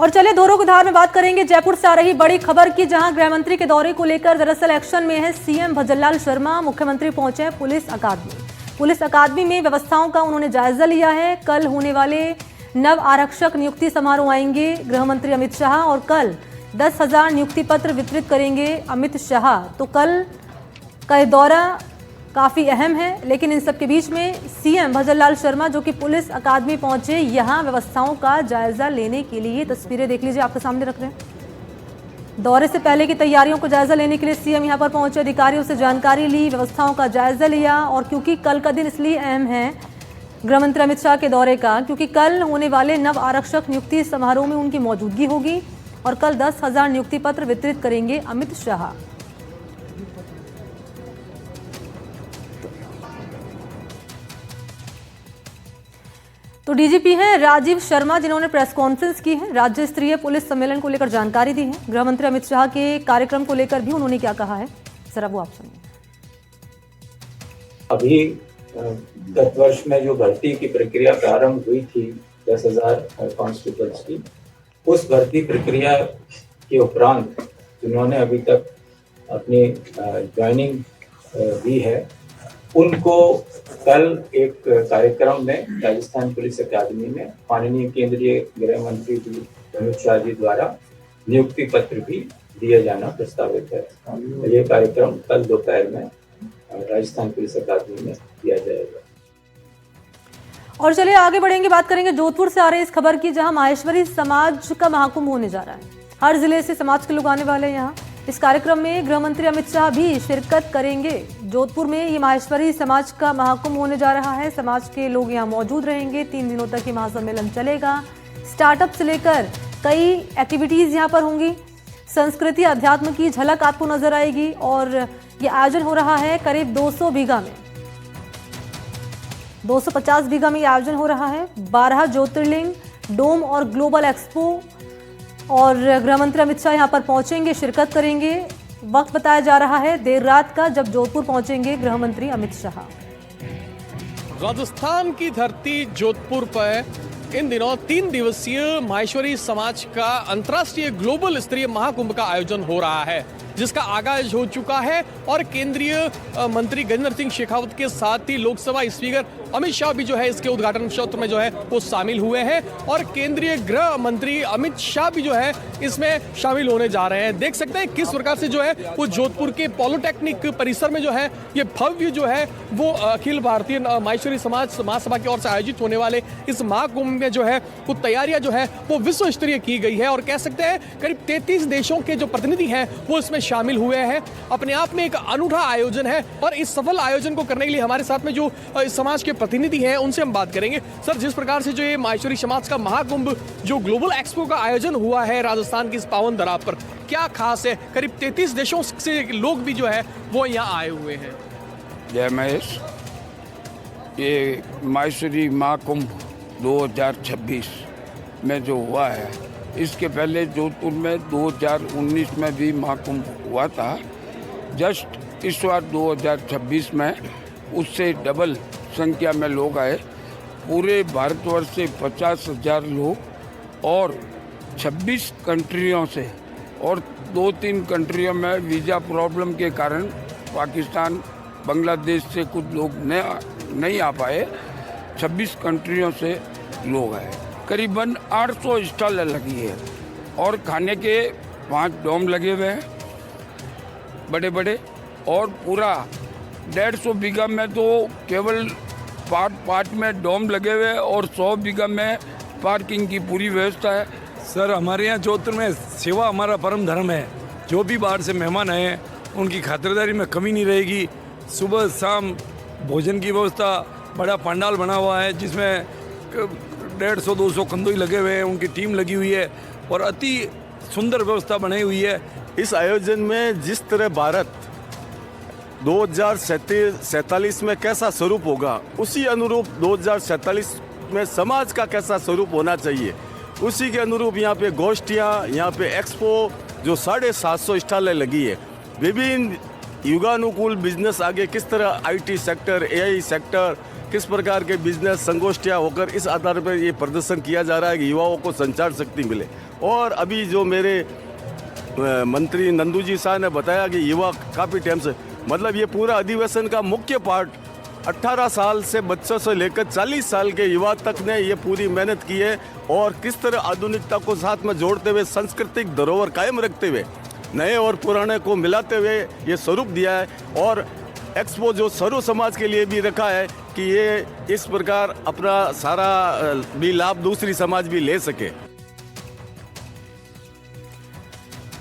और चले धोरोगुधार में बात करेंगे जयपुर से आ रही बड़ी खबर की, जहां गृह मंत्री के दौरे को लेकर दरअसल एक्शन में है सीएम भजनलाल शर्मा। मुख्यमंत्री पहुंचे पुलिस अकादमी में व्यवस्थाओं का उन्होंने जायजा लिया है। कल होने वाले नव आरक्षक नियुक्ति समारोह आएंगे गृह मंत्री अमित शाह और कल 10,000 नियुक्ति पत्र वितरित करेंगे अमित शाह। तो कल का दौरा काफी अहम है, लेकिन इन सब के बीच में सीएम भजनलाल शर्मा जो कि पुलिस अकादमी पहुंचे यहां व्यवस्थाओं का जायजा लेने के लिए। तस्वीरें देख लीजिए, आपके सामने रख रहे हैं। दौरे से पहले की तैयारियों को जायजा लेने के लिए सीएम यहां पर पहुंचे, अधिकारियों से जानकारी ली, व्यवस्थाओं का जायजा लिया। और क्योंकि कल का दिन इसलिए अहम है गृह मंत्री अमित शाह के दौरे का, क्योंकि कल होने वाले नव आरक्षक नियुक्ति समारोह में उनकी मौजूदगी होगी और कल 10,000 नियुक्ति पत्र वितरित करेंगे अमित शाह। तो डीजीपी हैं राजीव शर्मा, जिन्होंने प्रेस कॉन्फ्रेंस की है, राज्य स्तरीय पुलिस सम्मेलन को लेकर जानकारी दी है। गृह मंत्री अमित शाह के कार्यक्रम को लेकर भी उन्होंने क्या कहा है, जरा वो आप सुनिए। अभी गत वर्ष में जो भर्ती की प्रक्रिया प्रारंभ हुई थी 10,000 कांस्टेबल्स की, उस भर्ती प्रक्रिया के उपरांत जिन्होंने अभी तक अपनी ज्वाइनिंग दी है, उनको कल एक कार्यक्रम में राजस्थान पुलिस अकादमी में माननीय केंद्रीय गृह मंत्री जी अमित शाह जी द्वारा नियुक्ति पत्र भी दिए जाना प्रस्तावित है। ये कार्यक्रम कल दोपहर में राजस्थान पुलिस अकादमी में किया जाएगा। और चलिए आगे बढ़ेंगे, बात करेंगे जोधपुर से आ रही इस खबर की, जहां माहेश्वरी समाज का महाकुंभ होने जा रहा है। हर जिले से समाज के लोग आने वाले हैं यहाँ। इस कार्यक्रम में गृह मंत्री अमित शाह भी शिरकत करेंगे। जोधपुर में ये माहेश्वरी समाज का महाकुंभ होने जा रहा है। समाज के लोग यहाँ मौजूद रहेंगे। 3 दिनों तक ये महासम्मेलन चलेगा। स्टार्टअप से लेकर कई एक्टिविटीज यहाँ पर होंगी। संस्कृति अध्यात्म की झलक आपको नजर आएगी। और ये आयोजन हो रहा है करीब 200 बीघा में, 250 बीघा में ये आयोजन हो रहा है। 12 ज्योतिर्लिंग, डोम और ग्लोबल एक्सपो। और गृह मंत्री अमित शाह यहां पर पहुंचेंगे, शिरकत करेंगे। वक्त बताया जा रहा है देर रात का, जब जोधपुर पहुंचेंगे गृह मंत्री अमित शाह। राजस्थान की धरती जोधपुर पर इन दिनों 3 दिवसीय माहेश्वरी समाज का अंतर्राष्ट्रीय ग्लोबल स्तरीय महाकुंभ का आयोजन हो रहा है, जिसका आगाज हो चुका है। और केंद्रीय मंत्री गजेंद्र सिंह शेखावत के साथ ही लोकसभा स्पीकर अमित शाह भी जो है इसके उद्घाटन सत्र में जो है वो शामिल हुए हैं। और केंद्रीय गृह मंत्री अमित शाह भी जो है इसमें शामिल होने जा रहे हैं। देख सकते हैं किस प्रकार से जो है वो जोधपुर के पॉलिटेक्निक परिसर में जो है ये भव्य जो है वो अखिल भारतीय माहेश्वरी समाज महासभा की ओर से आयोजित होने वाले इस महाकुंभ में जो है वो तैयारियां जो है वो विश्व स्तरीय की गई है। और कह सकते हैं करीब 33 देशों के जो प्रतिनिधि हैं वो इसमें शामिल हुए हैं। अपने आप में एक अनूठा आयोजन है। और इस सफल आयोजन को करने के लिए हमारे साथ में जो इस समाज के प्रतिनिधि हैं उनसे हम बात करेंगे। सर, जिस प्रकार से जो ये माहेश्वरी समाज का महाकुंभ जो ग्लोबल एक्सपो का आयोजन हुआ है राजस्थान की इस पावन धरा पर, क्या खास है? करीब 33 देशों से लोग भी जो है वो यहाँ आए हुए हैं। जय महेश। ये माहेश्वरी महाकुंभ 2026 में जो हुआ है, इसके पहले जोधपुर में 2019 में भी महाकुंभ हुआ था। जस्ट इस बार 2026 में उससे डबल संख्या में लोग आए। पूरे भारतवर्ष से 50,000 लोग और 26 कंट्रियों से, और 2-3 कंट्रियों में वीज़ा प्रॉब्लम के कारण पाकिस्तान, बांग्लादेश से कुछ लोग नहीं आ पाए। 26 कंट्रियों से लोग आए। करीबन 800 स्टॉल लगी है और खाने के 5 डोम लगे हुए हैं बड़े बड़े। और पूरा 150 बीघा में तो केवल पार्ट में डोम लगे हुए और 100 बीघा में पार्किंग की पूरी व्यवस्था है। सर, हमारे यहाँ जोधपुर में सेवा हमारा परम धर्म है। जो भी बाहर से मेहमान आए उनकी खातिरदारी में कमी नहीं रहेगी। सुबह शाम भोजन की व्यवस्था, बड़ा पंडाल बना हुआ है जिसमें 150-200 कंदोई लगे हुए हैं, उनकी टीम लगी हुई है और अति सुंदर व्यवस्था बनाई हुई है। इस आयोजन में जिस तरह भारत 2047 में कैसा स्वरूप होगा, उसी अनुरूप 2047 में समाज का कैसा स्वरूप होना चाहिए, उसी के अनुरूप यहाँ पे गोष्ठियाँ, यहाँ पे एक्सपो जो 750 स्टॉलें लगी है। विभिन्न युगानुकूल बिजनेस आगे किस तरह IT सेक्टर, AI सेक्टर, किस प्रकार के बिजनेस संगोष्ठियाँ होकर इस आधार पर ये प्रदर्शन किया जा रहा है कि युवाओं को संचार शक्ति मिले। और अभी जो मेरे मंत्री नंदू जी साहब ने बताया कि युवा काफ़ी टाइम से, मतलब ये पूरा अधिवेशन का मुख्य पार्ट 18 साल से बच्चों से लेकर 40 साल के युवा तक ने ये पूरी मेहनत की है और किस तरह आधुनिकता को साथ में जोड़ते हुए सांस्कृतिक धरोहर कायम रखते हुए नए और पुराने को मिलाते हुए ये स्वरूप दिया है। और एक्सपो जो सर्व समाज के लिए भी रखा है कि ये इस प्रकार अपना सारा भी लाभ दूसरी समाज भी ले सके।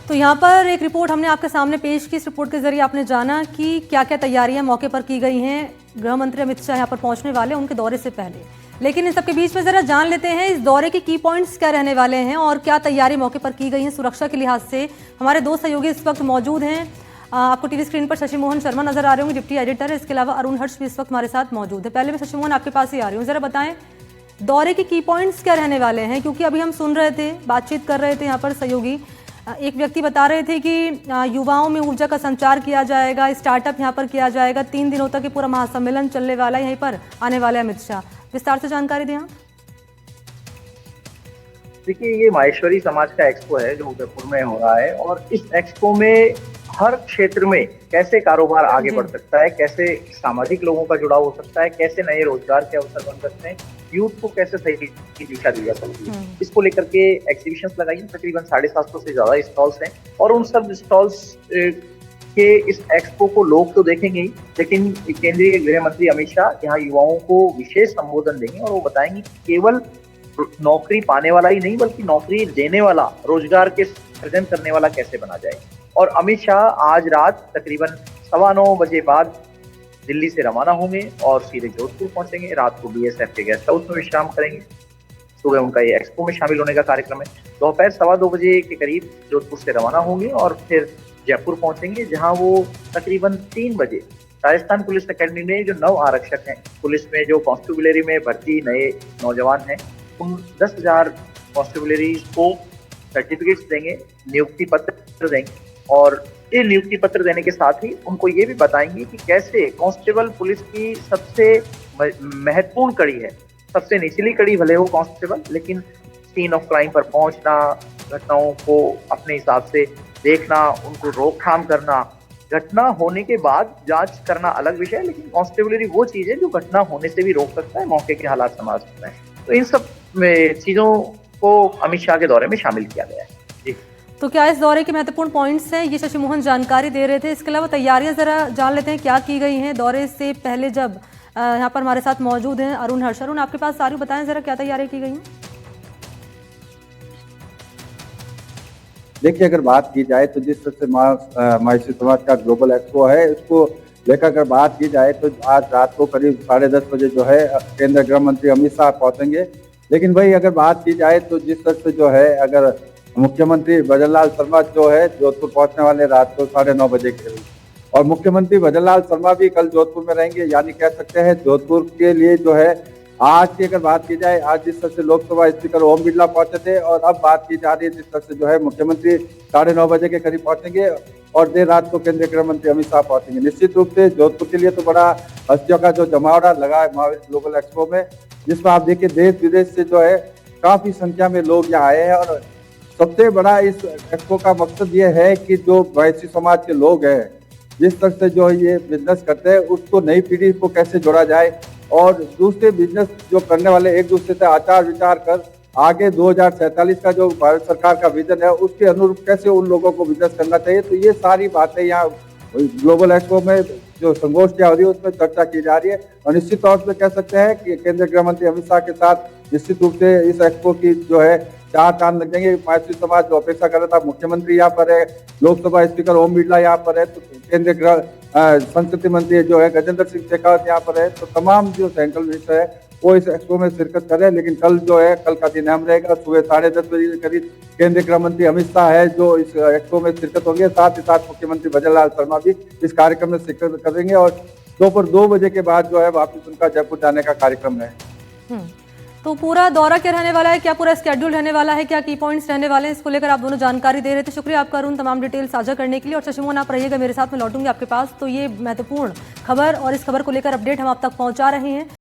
तो यहाँ पर एक रिपोर्ट हमने आपके सामने पेश की। इस रिपोर्ट के जरिए आपने जाना कि क्या क्या तैयारियां मौके पर की गई हैं। गृह मंत्री अमित शाह यहाँ पर पहुंचने वाले उनके दौरे से पहले, लेकिन इन सबके बीच में जरा जान लेते हैं इस दौरे के की पॉइंट्स क्या रहने वाले हैं और क्या तैयारी मौके पर की गई है सुरक्षा के लिहाज से। हमारे दो सहयोगी इस वक्त मौजूद हैं। आपको टीवी स्क्रीन पर शशि मोहन शर्मा नजर आ रहे होंगे, डिप्टी एडिटर। इसके अलावा अरुण हर्ष भी इस वक्त हमारे साथ मौजूद है। पहले मैं शशि मोहन आपके पास ही आ रही हूँ, जरा बताएं दौरे के की पॉइंट्स क्या रहने वाले हैं, क्योंकि अभी हम सुन रहे थे, बातचीत कर रहे थे यहाँ पर सहयोगी, एक व्यक्ति बता रहे थे कि युवाओं में ऊर्जा का संचार किया जाएगा, स्टार्टअप यहाँ पर किया जाएगा, 3 दिनों तक ये पूरा महासम्मेलन चलने वाला है, यहीं पर आने वाले अमित शाह। विस्तार से जानकारी दें। देखिए, ये माहेश्वरी समाज का एक्सपो है जो उदयपुर में हो रहा है और इस एक्सपो में हर क्षेत्र में कैसे कारोबार आगे बढ़ सकता है, कैसे सामाजिक लोगों का जुड़ाव हो सकता है, कैसे नए रोजगार के अवसर बन सकते हैं, यूथ को कैसे सही दिशा दी जा सकती है, इसको लेकर के एग्जीबिशंस लगाई हैं। तकरीबन 750 से ज्यादा स्टॉल्स हैं और उन सब स्टॉल्स के इस एक्सपो को लोग तो देखेंगे ही, लेकिन केंद्रीय गृह मंत्री अमित शाह यहाँ युवाओं को विशेष संबोधन देंगे और वो बताएंगे केवल नौकरी पाने वाला ही नहीं बल्कि नौकरी देने वाला, रोजगार के सृजन करने वाला कैसे बना जाए। और अमित शाह आज रात तकरीबन 9:15 बजे बाद दिल्ली से रवाना होंगे और सीधे जोधपुर पहुंचेंगे। रात को बीएसएफ के गेस्ट हाउस में विश्राम करेंगे। सुबह उनका ये एक्सपो में शामिल होने का कार्यक्रम है। दोपहर 2:15 बजे के करीब जोधपुर से रवाना होंगे और फिर जयपुर पहुंचेंगे, जहां वो तकरीबन 3 बजे राजस्थान पुलिस अकेडमी में जो 9 आरक्षक हैं, पुलिस में जो कॉन्स्टेबलरी में भर्ती नए नौजवान हैं, उन 10,000 कॉन्स्टेबलरीज को सर्टिफिकेट्स देंगे, नियुक्ति पत्र देंगे और ये नियुक्ति पत्र देने के साथ ही उनको ये भी बताएंगे कि कैसे कांस्टेबल पुलिस की सबसे महत्वपूर्ण कड़ी है। सबसे निचली कड़ी भले हो कांस्टेबल, लेकिन सीन ऑफ क्राइम पर पहुंचना, घटनाओं को अपने हिसाब से देखना, उनको रोकथाम करना, घटना होने के बाद जांच करना अलग विषय है, लेकिन कांस्टेबलरी वो चीज है जो घटना होने से भी रोक सकता है, मौके के हालात संभाल सकता है। तो इन सब चीजों को अमित शाह के दौरे में शामिल किया गया है। जी, तो क्या इस दौरे के महत्वपूर्ण पॉइंट्स हैं, ये शशि मोहन जानकारी दे रहे थे। इसके अलावा तैयारियां जरा जान लेते हैं क्या की गई हैं दौरे से पहले। जब यहाँ पर हमारे साथ मौजूद हैं अरुण हर्ष। अरुण, आपके पास सारी बताएं जरा क्या तैयारियां की गई हैं। देखिए, अगर बात की जाए तो जिस तरह से माहेश्वरी समाज का ग्लोबल एक्सपो है, उसको लेकर अगर बात की जाए तो आज रात को करीब 10:30 बजे जो है केंद्रीय गृह मंत्री अमित शाह पहुंचेंगे। लेकिन भाई अगर बात की जाए तो जिस तरह से जो है, अगर मुख्यमंत्री भजनलाल शर्मा जो है जोधपुर पहुंचने वाले रात को 9:30 बजे के करीब, और मुख्यमंत्री भजनलाल शर्मा भी कल जोधपुर में रहेंगे। यानी कह सकते हैं जोधपुर के लिए जो है आज की अगर बात की जाए, आज जिस तरह से लोकसभा स्पीकर ओम बिरला पहुंचे थे और अब बात की जा रही है जिस तरह से जो है मुख्यमंत्री 9:30 बजे के करीब पहुंचेंगे और देर रात को केंद्रीय गृह मंत्री अमित शाह पहुंचेंगे। निश्चित रूप से जोधपुर के लिए तो बड़ा हस्तियों का जो जमावड़ा लगा है महावीर ग्लोबल एक्सपो में, जिसमें आप देखिए देश विदेश से जो है काफी संख्या में लोग यहाँ आए हैं। और सबसे बड़ा इस एक्सपो का मकसद ये है कि जो वैश्य समाज के लोग हैं, जिस तरह से जो ये बिजनेस करते हैं, उसको नई पीढ़ी को कैसे जोड़ा जाए और दूसरे बिजनेस जो करने वाले एक दूसरे से आचार विचार कर आगे 2047 का जो भारत सरकार का विजन है उसके अनुरूप कैसे उन लोगों को बिजनेस करना चाहिए। तो ये सारी बातें यहाँ ग्लोबल एक्सपो में जो संगोष्ठियां हो रही है उसमें चर्चा की जा रही है। और निश्चित तौर पर कह सकते हैं कि केंद्रीय गृह मंत्री अमित शाह के साथ निश्चित रूप से इस एक्सपो की जो है 4 चांद लग जाएंगे। माहेश्वरी समाज जो अपेक्षा कर रहा था, मुख्यमंत्री यहाँ पर है, लोकसभा स्पीकर ओम बिरला यहाँ पर है, तो केंद्रीय गृह संस्कृति मंत्री जो है गजेंद्र सिंह शेखावत यहाँ पर है, तो तमाम जो सेंट्रल मिनिस्टर है वो इस एक्सपो में शिरकत कर रहे हैं। लेकिन कल जो है, कल का दिन अहम रहेगा। सुबह 10:30 बजे के करीब केंद्रीय गृह मंत्री अमित शाह है जो इस एक्सपो में शिरकत होंगे। साथ ही साथ मुख्यमंत्री भजनलाल शर्मा भी इस कार्यक्रम में शिरकत करेंगे और दोपहर 2 बजे के बाद जो है वापस उनका जयपुर जाने का कार्यक्रम है। तो पूरा दौरा क्या रहने वाला है, क्या पूरा स्केड्यूल रहने वाला है, क्या की पॉइंट्स रहने वाले हैं, इसको लेकर आप दोनों जानकारी दे रहे थे। शुक्रिया आपका अरुण तमाम डिटेल साझा करने के लिए। और शशि मोहन आप रहिएगा मेरे साथ, में लौटूंगी आपके पास। तो ये महत्वपूर्ण खबर और इस खबर को लेकर अपडेट हम आप तक पहुंचा रहे हैं।